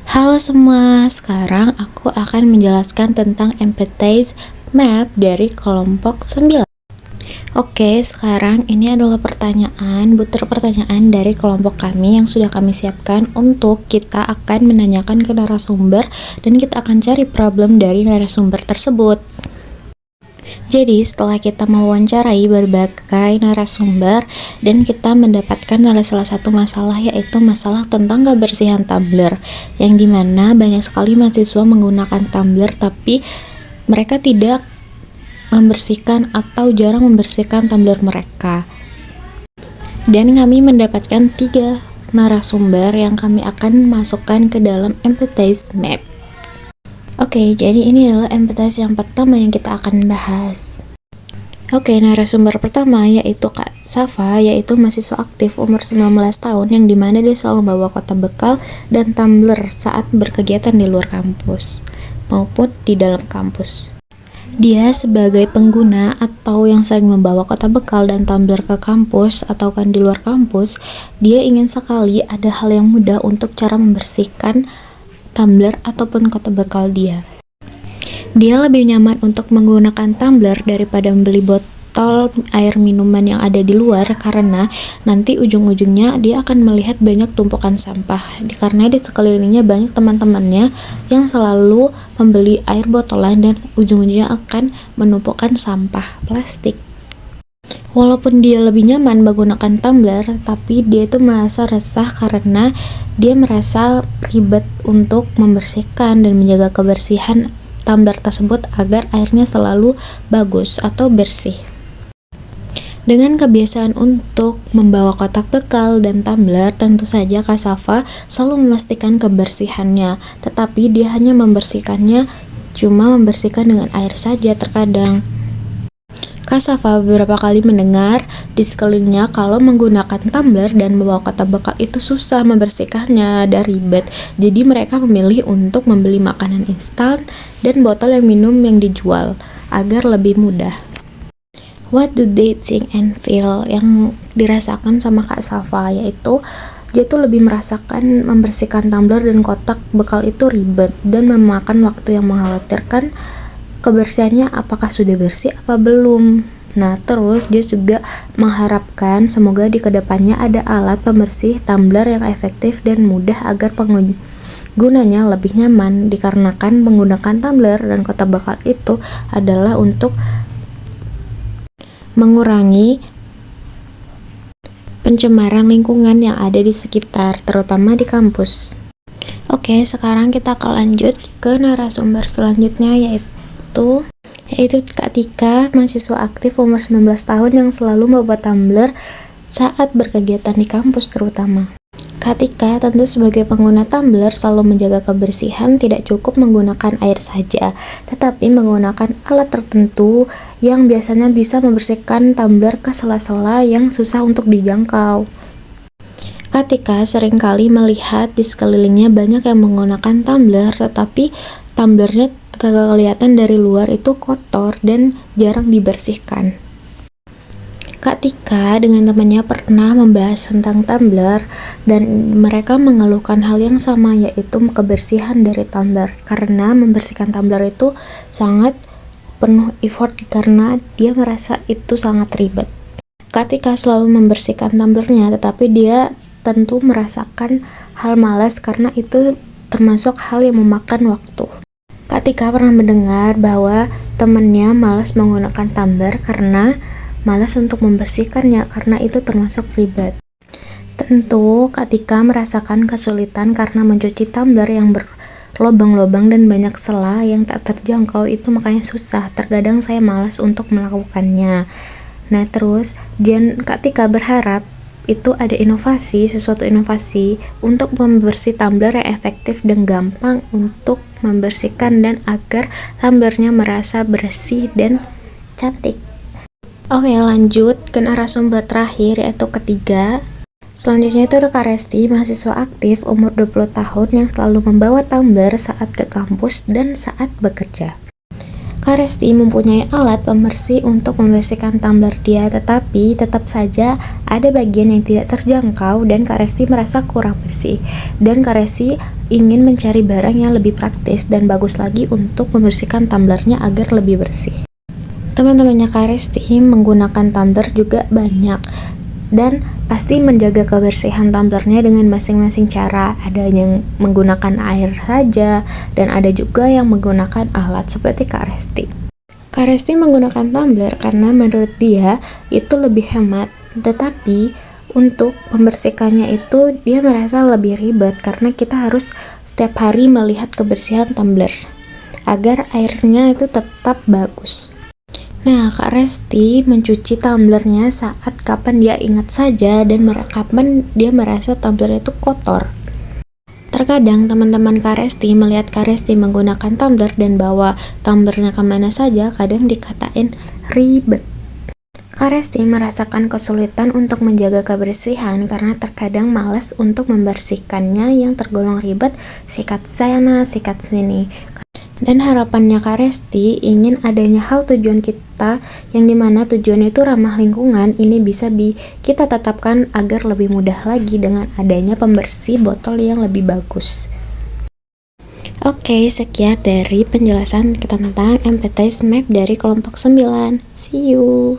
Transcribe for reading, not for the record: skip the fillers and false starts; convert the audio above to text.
Halo semua, sekarang aku akan menjelaskan tentang empathize map dari kelompok 9. Oke, sekarang ini adalah butir pertanyaan dari kelompok kami yang sudah kami siapkan untuk kita akan menanyakan ke narasumber dan kita akan cari problem dari narasumber tersebut. Jadi setelah kita mewawancarai berbagai narasumber dan kita mendapatkan salah satu masalah, yaitu masalah tentang kebersihan tumbler, yang dimana banyak sekali mahasiswa menggunakan tumbler tapi mereka tidak membersihkan atau jarang membersihkan tumbler mereka. Dan kami mendapatkan 3 narasumber yang kami akan masukkan ke dalam empathize map. Oke, jadi ini adalah empathize yang pertama yang kita akan bahas. Oke, narasumber pertama yaitu Kak Safa, yaitu mahasiswa aktif umur 19 tahun yang dimana dia selalu membawa kotak bekal dan tumbler saat berkegiatan di luar kampus maupun di dalam kampus. Dia sebagai pengguna atau yang sering membawa kotak bekal dan tumbler ke kampus atau kan di luar kampus, dia ingin sekali ada hal yang mudah untuk cara membersihkan tumbler ataupun kotak bekal dia. Dia lebih nyaman untuk menggunakan tumbler daripada membeli botol air minuman yang ada di luar, karena nanti ujung-ujungnya dia akan melihat banyak tumpukan sampah karena di sekelilingnya banyak teman-temannya yang selalu membeli air botolan dan ujung-ujungnya akan menumpukan sampah plastik. Walaupun dia lebih nyaman menggunakan tumbler, tapi dia itu merasa resah karena dia merasa ribet untuk membersihkan dan menjaga kebersihan tumbler tersebut agar airnya selalu bagus atau bersih. Dengan kebiasaan untuk membawa kotak bekal dan tumbler, tentu saja Kak Safa selalu memastikan kebersihannya, tetapi dia hanya membersihkannya dengan air saja terkadang. Kak Safa beberapa kali mendengar di sekelilingnya kalau menggunakan tumbler dan membawa kotak bekal itu susah membersihkannya dan ribet. Jadi mereka memilih untuk membeli makanan instan dan botol yang minum yang dijual agar lebih mudah. What do they think and feel? Yang dirasakan sama Kak Safa yaitu dia tuh lebih merasakan membersihkan tumbler dan kotak bekal itu ribet dan memakan waktu yang mengkhawatirkan kebersihannya apakah sudah bersih apa belum. Nah, terus dia juga mengharapkan semoga di kedepannya ada alat pembersih tumbler yang efektif dan mudah agar penggunanya lebih nyaman, dikarenakan menggunakan tumbler dan kotak bekal itu adalah untuk mengurangi pencemaran lingkungan yang ada di sekitar, terutama di kampus. Oke, sekarang kita akan lanjut ke narasumber selanjutnya yaitu Kak Tika, mahasiswa aktif umur 19 tahun yang selalu membawa tumbler saat berkegiatan di kampus terutama. Kak Tika tentu sebagai pengguna tumbler selalu menjaga kebersihan, tidak cukup menggunakan air saja, tetapi menggunakan alat tertentu yang biasanya bisa membersihkan tumbler ke sela-sela yang susah untuk dijangkau. Kak Tika seringkali melihat di sekelilingnya banyak yang menggunakan tumbler, tetapi tumblernya kelihatan dari luar itu kotor dan jarang dibersihkan. Kak Tika dengan temannya pernah membahas tentang tumbler dan mereka mengeluhkan hal yang sama, yaitu kebersihan dari tumbler, karena membersihkan tumbler itu sangat penuh effort karena dia merasa itu sangat ribet. Kak Tika selalu membersihkan tumblernya, tetapi dia tentu merasakan hal malas karena itu termasuk hal yang memakan waktu. Kak Tika pernah mendengar bahwa temannya malas menggunakan tumbler karena malas untuk membersihkannya karena itu termasuk ribet. Tentu Kak Tika merasakan kesulitan karena mencuci tumbler yang berlobang-lobang dan banyak sela yang tak terjangkau itu, makanya susah. Terkadang saya malas untuk melakukannya. Nah, terus Kak Tika berharap itu ada sesuatu inovasi untuk membersih tumbler yang efektif dan gampang untuk membersihkan dan agar tumblernya merasa bersih dan cantik. Oke, lanjut ke narasumber terakhir yaitu ketiga. Selanjutnya itu ada Kak Resti, mahasiswa aktif umur 20 tahun yang selalu membawa tumbler saat ke kampus dan saat bekerja. Kak Resti mempunyai alat pembersih untuk membersihkan tumbler dia, tetapi tetap saja ada bagian yang tidak terjangkau dan Kak Resti merasa kurang bersih. Dan Kak Resti ingin mencari barang yang lebih praktis dan bagus lagi untuk membersihkan tumblernya agar lebih bersih. Teman-temannya Kak Resti menggunakan tumbler juga banyak dan pasti menjaga kebersihan tumblernya dengan masing-masing cara. Ada yang menggunakan air saja dan ada juga yang menggunakan alat seperti Kak Resti. Kak Resti menggunakan tumbler karena menurut dia itu lebih hemat, tetapi untuk membersihkannya itu dia merasa lebih ribet karena kita harus setiap hari melihat kebersihan tumbler agar airnya itu tetap bagus. Nah, Kak Resti mencuci tumblernya saat kapan dia ingat saja dan kapan dia merasa tumbler itu kotor. Terkadang teman-teman Kak Resti melihat Kak Resti menggunakan tumbler dan bawa tumblernya kemana saja, kadang dikatain ribet. Kak Resti merasakan kesulitan untuk menjaga kebersihan karena terkadang malas untuk membersihkannya yang tergolong ribet, sikat sana, sikat sini. Dan harapannya Kak Resti ingin adanya hal tujuan kita yang dimana tujuan itu ramah lingkungan ini bisa kita tetapkan agar lebih mudah lagi dengan adanya pembersih botol yang lebih bagus. Oke, sekian dari penjelasan tentang Empathize Map dari kelompok 9. See you.